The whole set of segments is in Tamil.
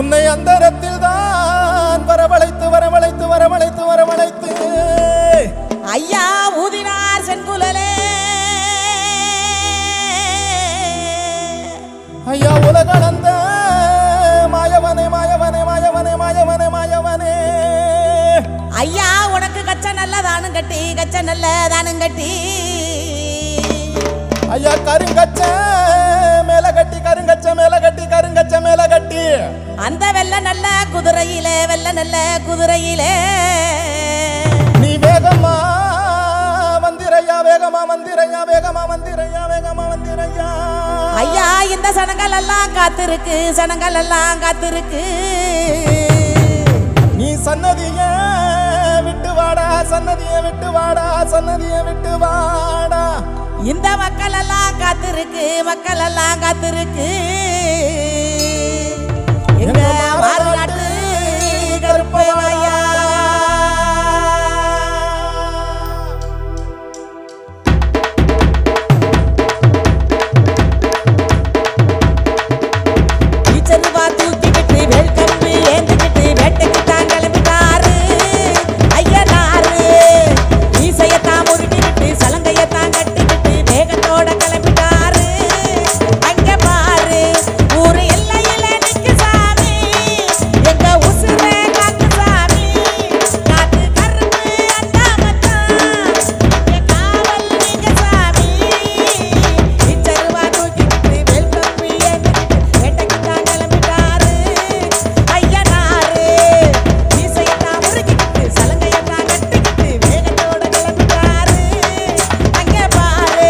உன்னை அந்தரத்தில் தான் வரவழைத்து வரவழைத்து வரவழைத்து வரவழைத்து ஐயா ஊதினார் செங்குழலே. ஐயா உலகளந்த மாயவனே மாயவனே மாயவனே மாயவனே மாயவனே. ஐயா உனக்கு கச்ச நல்ல தானும் கட்டி கச்ச நல்ல தானும் கட்டி. ஐயா கருங்கச்ச மேல கட்டி கருங்கச்ச மேல கட்டி கருங்கச்ச மேல கட்டி. அந்த வெள்ள நல்ல குதிரையிலே வெள்ள நல்ல குதிரையிலே நீ வேகமா வந்திரையா வேகமா வந்திரையா வேகமா வந்திரையா வேகமா வந்திரையா. ஐயா இந்த சனங்கள் எல்லாம் காத்திருக்கு சனங்கள் எல்லாம் காத்திருக்கு. நீ சன்னதிய விட்டு வாடா சன்னதிய விட்டு வாடா சன்னதிய விட்டு வாடா. இந்த மக்கள் எல்லாம் காத்திருக்கு மக்கள் எல்லாம் காத்திருக்கு. எங்க மாறுநாட்டு கருப்பையா டீச்சர்வா தூக்கிக்கிட்டு வேல் கம்பி ஏந்திக்கிட்டு வேட்டைக்கு தான் கிளம்பிட்டாரு ஐயனாரு. ஈசையத்தான் முறுக்கிக்கிட்டு சலங்கையத்தான் கட்டிக்கிட்டு வேகத்தோட கிளம்பிட்டாரு. அங்க பாரு ஊரு எல்லையில நிக்கு சாமி எங்க உசுரே காக்கு சாமி. காத்து கருப்பு அண்டாமத்தான் எங்க காவல் நீங்க சாமி. டீச்சர்வா தூக்கிக்கிட்டு வேல் கம்பி ஏந்திக்கிட்டு வேட்டைக்கு தான் கிளம்பிட்டாரு ஐயனாரு. ஈசையத்தான் முறுக்கிக்கிட்டு சலங்கையத்தான் கட்டிக்கிட்டு வேகத்தோட கிளம்பிட்டாரு. அங்க பாரு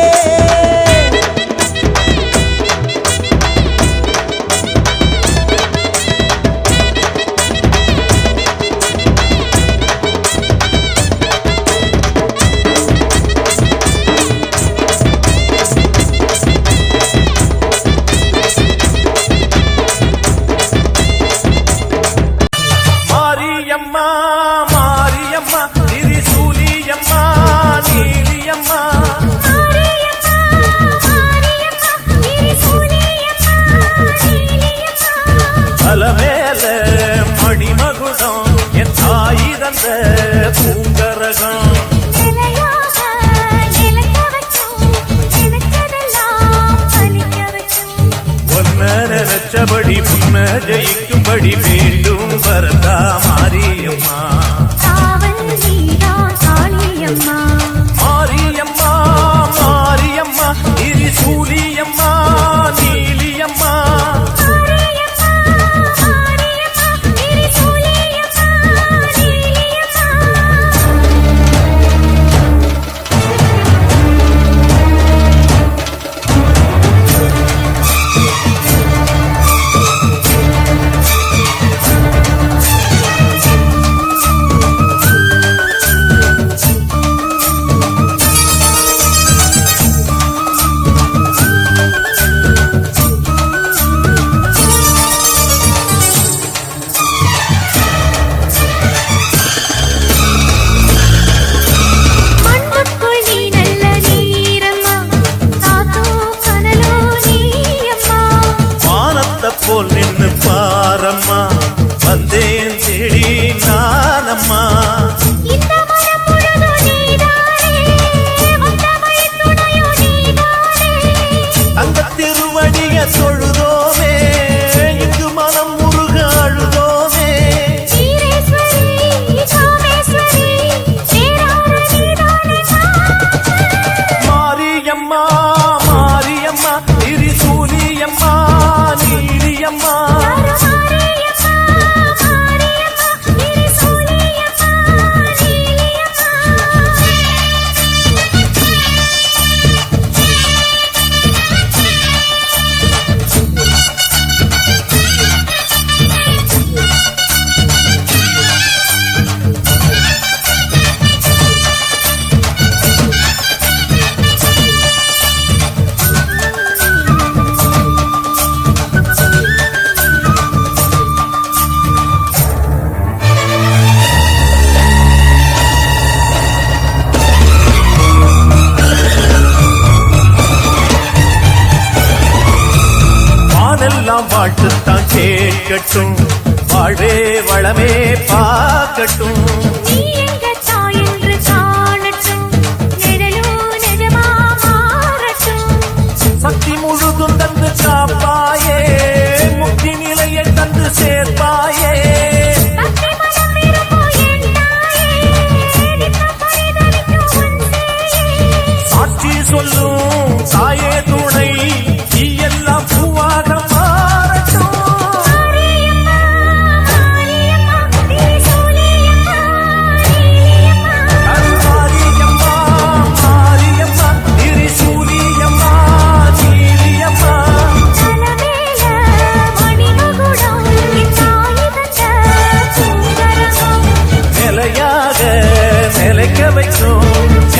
மாரியம்மா மாரியம்மா திரிசூலியம்மா நீலியம்மா. அலமேல மணிமகுடம் என் தாய் தந்த பூங்கரகம். ஒன்ன நினைச்சபடி புன்ன ஜெயிக்கும்படி மீண்டும் வரதா மாரியம்மா. மாரியம்மா மாரியம்மா திரிசூலியம்மா நீலியம்மா. வானெல்லாம் வாழ்த்துத்தான் கேட்கட்டும், வாழ்வே வளமே பார்க்கட்டும். நீ எங்க தாய் என்று காணட்டும், நிழலோ நிஜமா மாறட்டும். சக்தி முழுதும் தந்து காப்பாயே, முக்தி நிலையை தந்து சேர்ப்பாயே. பக்தி மனம் விரும்போ என் தாயே, நித்த பரிதவிக்கும் உன் சேயே. சாட்சி சொல்லும் தாயே துணை, நீ எல்லாம் பூவாக மாறட்டும். மாரியம்மா, மாரியம்மா, நீ சூலியம்மா, நீலியம்மா. மாரியம்மா, மாரியம்மா, திரிசூலியம்மா, நீலியம்மா. தலமேல மணிமகுடம், என் தாய் தந்த சுந்தரகம். நிலையாக நிலைக்க வைக்கும்,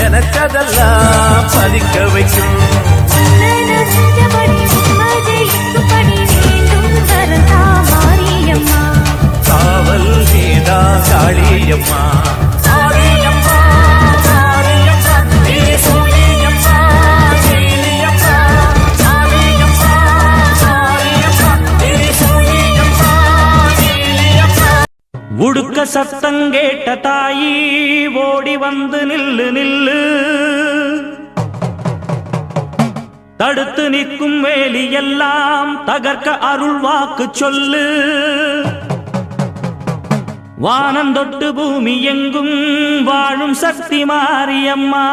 எனக்கதெல்லாம் பதிக்க வைக்கும். செஞ்சபடி உம்மஜெயிக்கும்படி வேண்டும் வரதா மாரியம்மா. காவல் நீதா காளியம்மா. மாரியம்மா, மாரியம்மா, திரிசூலியம்மா, நீலியம்மா. மாரியம்மா, மாரியம்மா, திரிசூலியம்மா, நீலியம்மா. உடுக்க சத்தங்கேட்ட தாயி ஓடி வந்து நில்லு நில்லு, தடுத்து நிற்கும் வேலி எல்லாம் தகர்க்க அருள் வாக்கு சொல்லு. வானந்தொட்டு பூமி எங்கும் வாழும் சக்தி மாரியம்மா,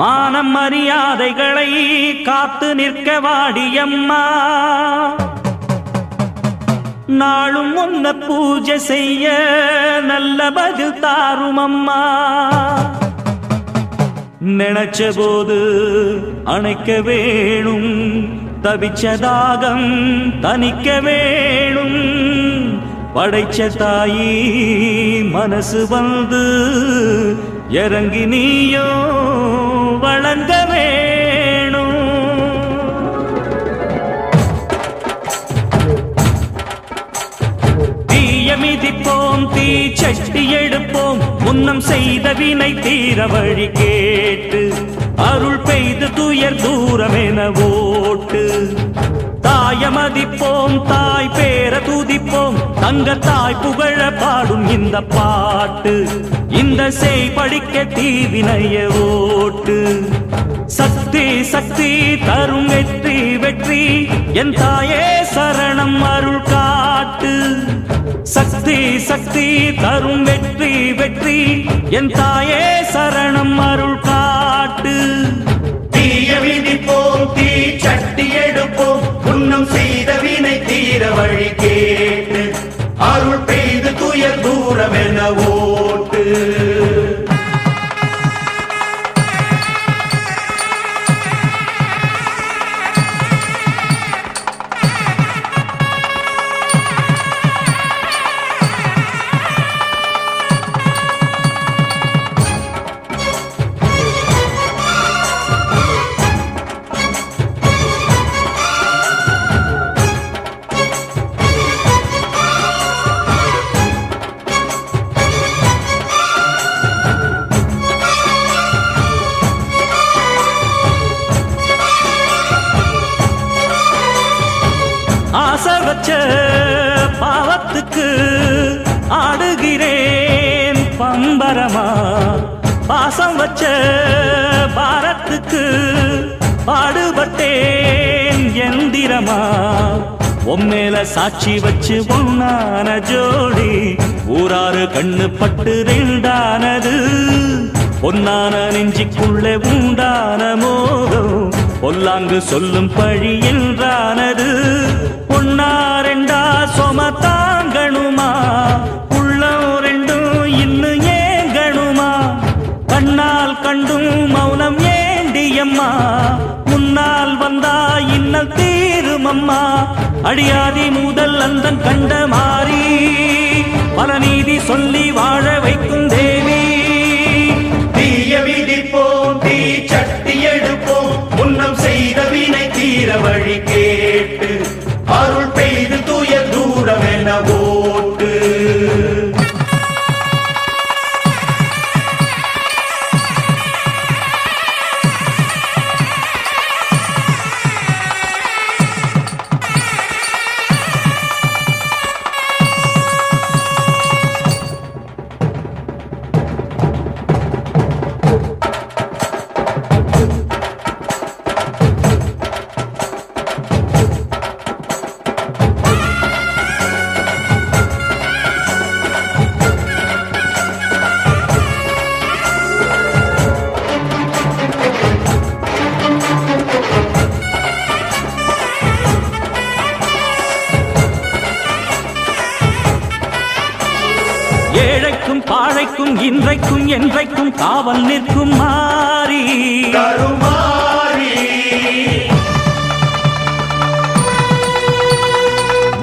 மானம் மரியாதைகளை காத்து நிற்க வாடியம்மா. நாளும் உன்ன பூஜை செய்ய நல்ல பதில் தாரும் அம்மா. நினைச்ச போது அணைக்க வேணும், தவிச்ச தாகம் தணிக்க வேணும். படைச்ச தாயி மனசு வந்து இறங்கி நீயோ வழங்க வேணும். மிதிப்போம், தீ சட்டி எடுப்போம், முன்னம் செய்த வினை தீர வழி கேட்டு அருள் பெய்து துயர் தூரமென ஓட்டு. தாயமதிப்போம், தாய் பேர துதிப்போம், தங்க தாய் புகழ பாடும் இந்த பாட்டு. இந்த செய் படிக்க தீவினைய ஓட்டு. சக்தி சக்தி தரும் வெற்றி வெற்றி, என் தாயே சரணம் அருள் காட்டு. சக்தி சக்தி தரும் வெற்றி வெற்றி, என் தாயே சரணம் அருள் காட்டு. தீய விதிப்போம், தீ சட்டி எடுப்போம், புன்னம் செய்த வினை தீர வழி கேட்டு அருள் பெய்து துயர் தூரமென ஓட்டு. ஆசை வச்ச பாவத்துக்கு ஆடுகிறேன் பம்பரமா, பாசம் வச்ச பாரத்துக்கு பாடுபட்டேன் எந்திரமா. உம்மேல சாட்சி வச்சு ஒன்னான ஜோடி, ஊராறு கண்ணு பட்டு ரெண்டானது. பொன்னான நெஞ்சிக்குள்ளே உண்டான மோகம், பொல்லாங்கு சொல்லும் பழி என்றானது. பொன்னா ரெண்டா சொம தாங்கணுமா, உள்ளம் ரெண்டும் இன்னும் ஏங்கணுமா. கண்ணால் கண்டும் மௌனம் ஏண்டியம்மா, முன்னால் வந்தா இன்னல் தீருமம்மா. அடியாதி முதல் அந்தன் கண்ட மாறி, பல நீதி சொல்லி வாழ வைக்கும் தேவி. தீய விதிப்போம், தீ சட்டி எடுப்போம், முன்னம் செய்த வினை தீர வழி கேட்டு அருள் பெய்து துயர் தூரமென ஓட்டு. இன்றைக்கும் என்றைக்கும் காவல் நிற்கும் மாறி கருமாரி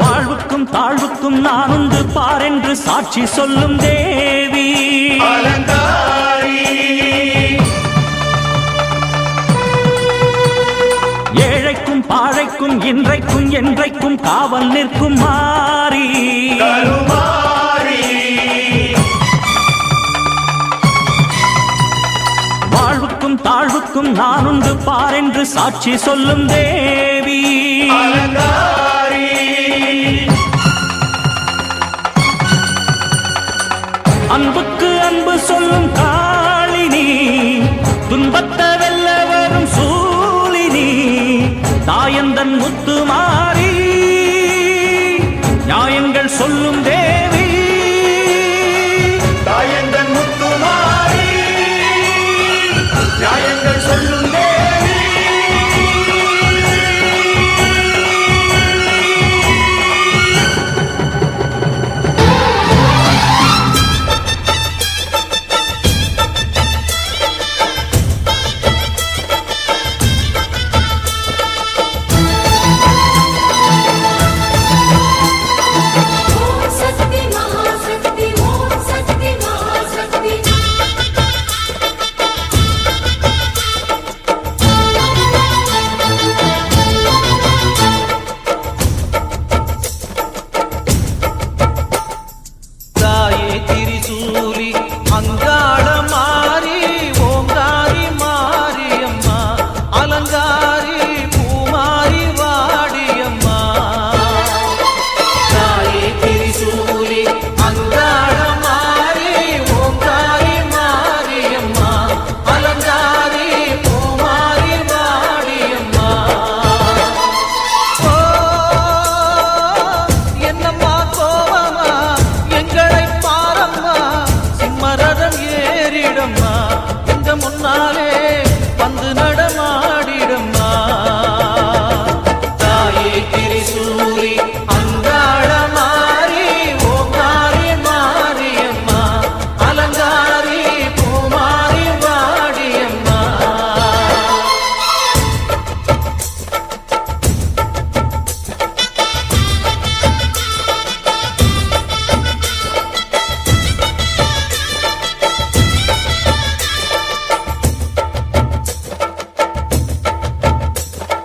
வாழ்வுக்கும் தாழ்வுக்கும் நான் உண்டு பாரென்று சாட்சி சொல்லும் தேவி அலங்காரி ஏழைக்கும் பாழைக்கும் இன்றைக்கும் என்றைக்கும் காவல் நிற்கும் மாறி கருமாரி வாழ்வுக்கும் தாழ்வுக்கும் நான் உண்டு பாரென்று சாட்சி சொல்லும் தேவி அலங்காரி அன்புக்கு அன்பு சொல்லும் காளினி துன்பத்தை வெல்ல வரும் சூழினி தாயந்தன் முத்து மாறி நியாயங்கள் சொல்லும் தேவி தாயந்தன் முத்துமாரி நியாயங்கள் சொல்லும் தேவி ஓம் சக்தி மகாசக்தி ஓம் சக்தி மகாசக்தி தாயே திரிசூலி அங்காள மாறி ஓங்காரி மாரியம்மா அலங்காரி பூமாரி வாடியம்மா தாயே திரிசூலி அங்காள மாறி ஓங்காரி மாரியம்மா அலங்காரி பூமாரி வாடியம்மா ஓ என்னம்மா கோவமா எங்களை பாரம்மா சிம்மரதம் ஏறிடம்மா எங்க முன்னாலே வந்து நடமாடிடம்மா தாயே திரிசூலி அங்காள மாறி ஓங்காரி மாரியம்மா அலங்காரி பூமாரி வாடியம்மா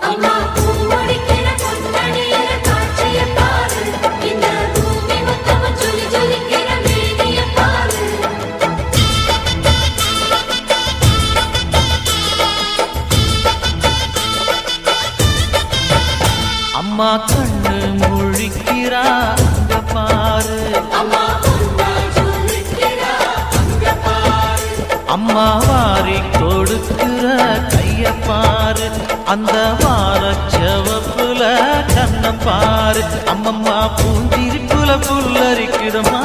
அம்மா பூமுடிக்கிற பொன்னணியில காட்சிய பாரு இந்த பூமி மொத்தமும் ஜொலி ஜொலிக்கிற மேனிய பாரு அம்மா கண்ணு முழிக்கிறா அங்க பாரு அம்மா பொன்னா ஜொலிக்கிறா அங்க பாரு அம்மா வாரி கொடுக்கிற கைய பாரு அந்த வாரச்சவப்புல கண்ணம் பாரு அம்மம்மா பூந்திரிப்புல புல்லரிக்குதம்மா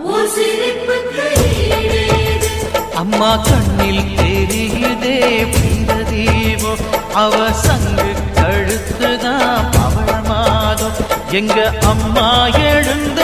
உன் சிரிப்புக்கு ஈடேது அம்மா கண்ணில் தெரியுதே பிந்த தீபம் அவ சங்கு கழுத்துதான் பவளமாகும் எங்க அம்மா எழுந்து